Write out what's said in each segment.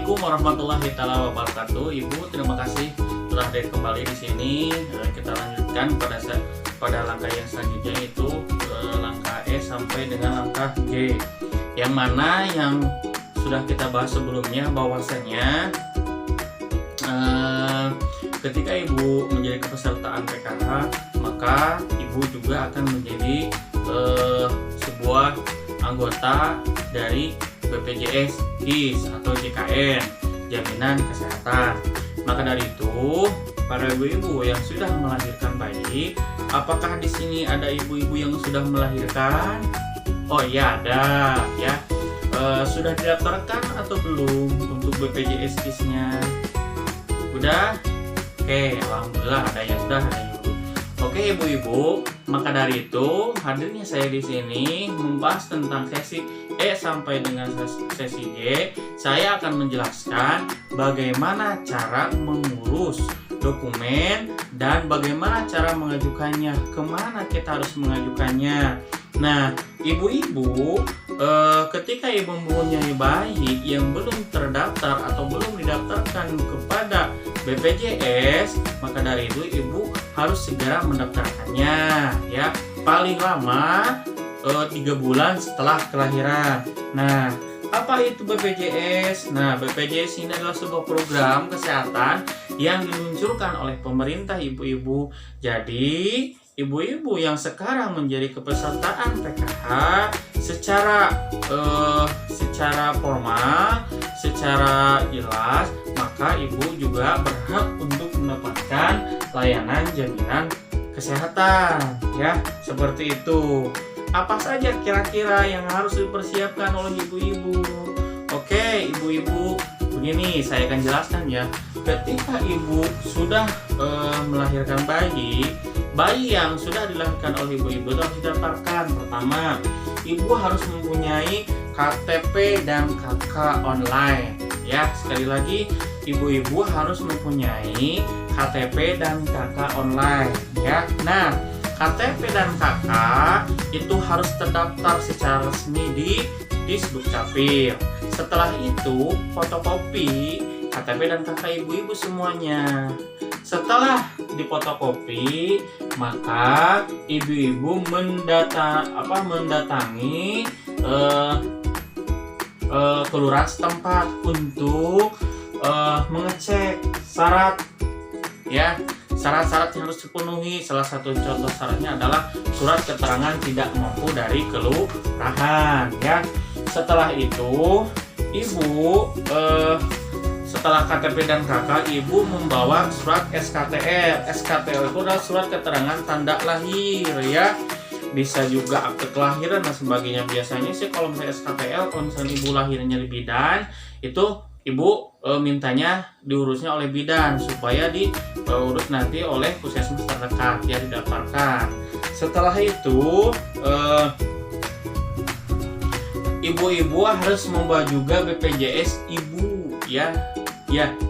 Assalamualaikum warahmatullahi wabarakatuh. Ibu, terima kasih telah hadir kembali di sini. Kita lanjutkan pada langkah yang selanjutnya, itu langkah E sampai dengan langkah G. Yang mana yang sudah kita bahas sebelumnya, bahwasanya ketika ibu menjadi kepesertaan PKH, maka ibu juga akan menjadi sebuah anggota dari BPJS KIS atau JKN, Jaminan Kesehatan. Maka dari itu, para ibu-ibu yang sudah melahirkan bayi, apakah di sini ada ibu-ibu yang sudah melahirkan? Oh iya, ada ya. Sudah didaftarkan atau belum untuk BPJS KIS-nya? Udah? Oke, alhamdulillah ada yang sudah, ada yang belum. Oke ibu-ibu, maka dari itu hadirnya saya di sini membahas tentang sesi E sampai dengan sesi G. Saya akan menjelaskan bagaimana cara mengurus dokumen dan bagaimana cara mengajukannya, kemana kita harus mengajukannya. Nah, ibu-ibu, ketika ibu mempunyai bayi yang belum terdaftar atau belum didaftarkan kepada BPJS, maka dari itu ibu harus segera mendaftarkannya ya, paling lama 3 bulan setelah kelahiran. Nah, apa itu BPJS? Nah, BPJS ini adalah sebuah program kesehatan yang diluncurkan oleh pemerintah ibu-ibu. Jadi, ibu-ibu yang sekarang menjadi kepesertaan PKH secara formal, secara jelas, maka ibu juga berhak untuk mendapatkan layanan jaminan kesehatan ya, seperti itu. Apa saja kira-kira yang harus dipersiapkan oleh ibu-ibu? Oke, ibu-ibu, begini saya akan jelaskan ya. Ketika ibu sudah melahirkan bayi yang sudah dilahirkan oleh ibu-ibu itu harus didaftarkan. Pertama, ibu harus mempunyai KTP dan KK online ya. Sekali lagi, ibu-ibu harus mempunyai KTP dan KK online ya. Nah, KTP dan KK itu harus terdaftar secara resmi di Disdukcapil. Setelah itu, fotokopi KTP dan KK ibu-ibu semuanya. Setelah difotokopi, maka ibu-ibu mendatangi kelurahan setempat untuk mengecek syarat ya. Syarat-syarat yang harus dipenuhi, salah satu contoh syaratnya adalah surat keterangan tidak mampu dari kelurahan ya. Setelah itu, ibu setelah KTP dan KK, ibu membawa surat SKTL. SKTL itu adalah surat keterangan tanda lahir ya. Bisa juga akte kelahiran dan sebagainya. Biasanya sih kalau misalnya SKTL, kalau misalnya ibu lahirnya di bidan, itu ibu mintanya diurusnya oleh bidan supaya diurus nanti oleh puskesmas terdekat ya, didaftarkan. Setelah itu ibu-ibu harus membawa juga BPJS ibu ya,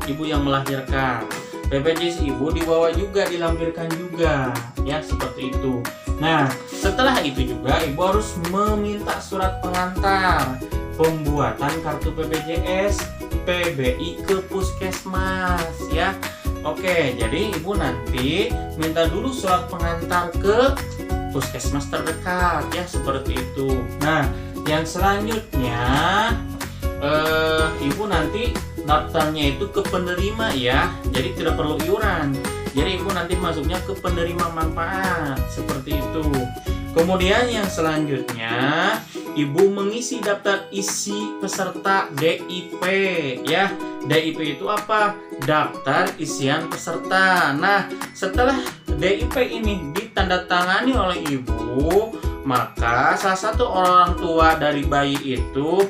ibu yang melahirkan. BPJS ibu dibawa juga, dilampirkan juga ya, seperti itu. Nah, setelah itu juga ibu harus meminta surat pengantar pembuatan kartu BPJS PBI ke puskesmas ya. Oke, jadi ibu nanti minta dulu surat pengantar ke puskesmas terdekat ya, seperti itu. Nah, yang selanjutnya ibu nanti daftarnya itu ke penerima ya, jadi tidak perlu iuran. Jadi ibu nanti masuknya ke penerima manfaat, seperti itu. Kemudian yang selanjutnya, ibu mengisi daftar isi peserta DIP ya. DIP itu apa? Daftar isian peserta. Nah, setelah DIP ini ditandatangani oleh ibu, maka salah satu orang tua dari bayi itu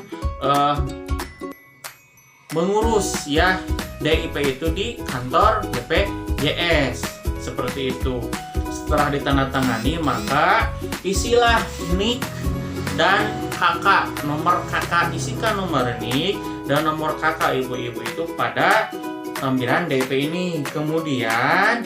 mengurus ya DIP itu di kantor BPJS, seperti itu. Setelah ditandatangani, maka isilah NIK dan KK, nomor KK, isikan nomor NIK dan nomor KK ibu-ibu itu pada lampiran DIP ini. Kemudian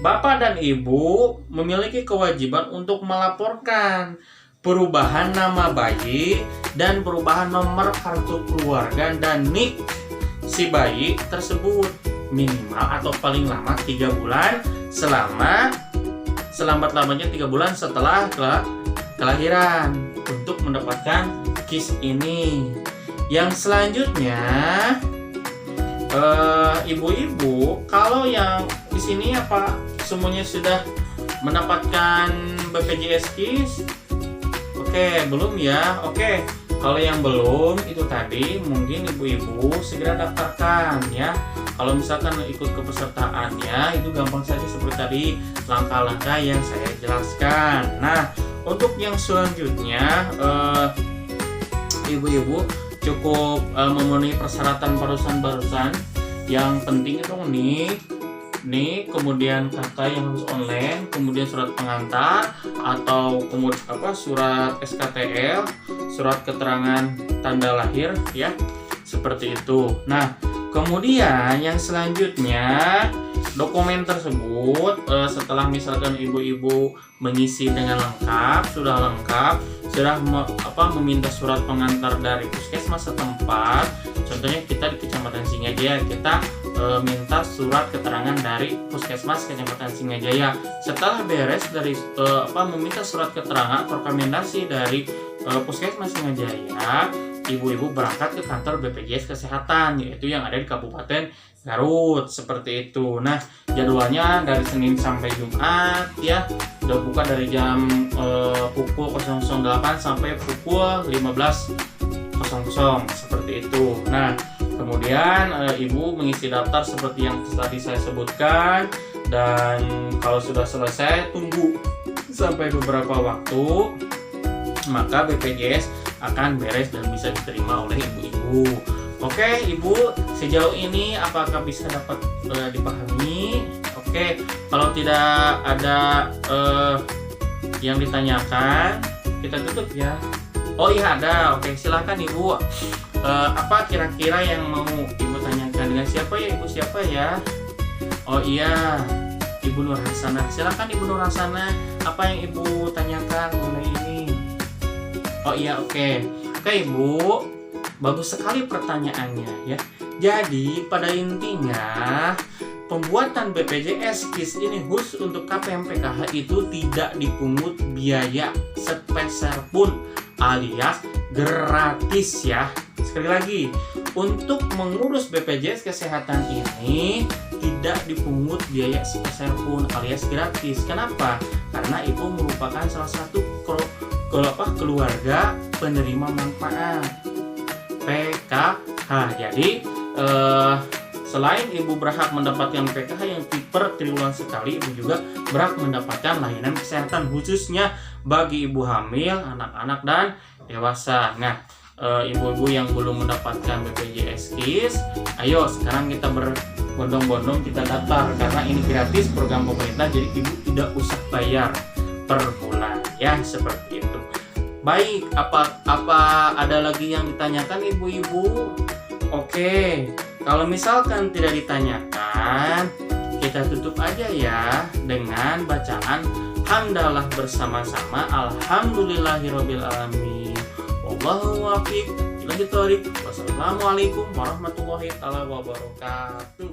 Bapak dan Ibu memiliki kewajiban untuk melaporkan perubahan nama bayi, dan perubahan nomor kartu keluarga dan NIK si bayi tersebut minimal atau paling lama 3 bulan selambat-lambatnya 3 bulan setelah kelahiran untuk mendapatkan KIS ini. Yang selanjutnya ibu-ibu, kalau yang di sini apa semuanya sudah mendapatkan BPJS KIS? Oke, belum ya. Oke, kalau yang belum itu tadi mungkin ibu-ibu segera daftarkan ya. Kalau misalkan ikut kepesertaannya itu gampang saja seperti tadi langkah-langkah yang saya jelaskan. Nah, untuk yang selanjutnya ibu-ibu cukup memenuhi persyaratan barusan. Yang penting itu nih kemudian kakak yang harus online, kemudian surat pengantar atau surat SKTL, surat keterangan tanda lahir ya, seperti itu. Nah, kemudian yang selanjutnya dokumen tersebut setelah misalkan ibu-ibu mengisi dengan lengkap, sudah meminta surat pengantar dari puskesmas setempat. Contohnya kita di Kecamatan Singajaya, kita minta surat keterangan dari puskesmas Kecamatan Singajaya. Setelah beres dari meminta surat keterangan atau rekomendasi dari puskesmas Singajaya, ibu-ibu berangkat ke kantor BPJS Kesehatan, yaitu yang ada di Kabupaten Garut, seperti itu. Nah, jadwalnya dari Senin sampai Jumat ya, udah buka dari jam pukul 008 sampai pukul 15.00, seperti itu. Nah, kemudian ibu mengisi daftar seperti yang tadi saya sebutkan, dan kalau sudah selesai tunggu sampai beberapa waktu, maka BPJS akan beres dan bisa diterima oleh ibu-ibu. Oke, ibu, sejauh ini apakah bisa dapat dipahami? Oke, kalau tidak ada yang ditanyakan, kita tutup ya. Oh iya ada. Oke, silakan ibu. Apa kira-kira yang mau ibu tanyakan? Dengan siapa ya, ibu siapa ya? Oh iya, Ibu Nur Hasanah. Silakan Ibu Nur Hasanah. Apa yang ibu tanyakan mengenai ini? Oh iya, oke. Oke ibu, bagus sekali pertanyaannya ya. Jadi pada intinya pembuatan BPJS KIS ini khusus untuk KPM-PKH itu tidak dipungut biaya sepeser pun, alias gratis ya. Sekali lagi, untuk mengurus BPJS Kesehatan ini tidak dipungut biaya sepeser pun, alias gratis. Kenapa? Karena ibu merupakan salah satu keluarga penerima manfaat PKH. Jadi selain ibu berhak mendapatkan PKH yang per triwulan sekali, ibu juga berhak mendapatkan layanan kesehatan khususnya bagi ibu hamil, anak-anak, dan dewasa. Nah, ibu-ibu yang belum mendapatkan BPJS KIS, ayo sekarang kita berbondong-bondong kita daftar, karena ini gratis program pemerintah, jadi ibu tidak usah bayar per bulan ya, seperti itu. Baik, apa ada lagi yang ditanyakan ibu-ibu? Oke, kalau misalkan tidak ditanyakan, kita tutup aja ya dengan bacaan hamdalah bersama-sama. Alhamdulillahirabbil alamin. Wallahu muwaffiq ila thoriq. Wassalamualaikum warahmatullahi wabarakatuh.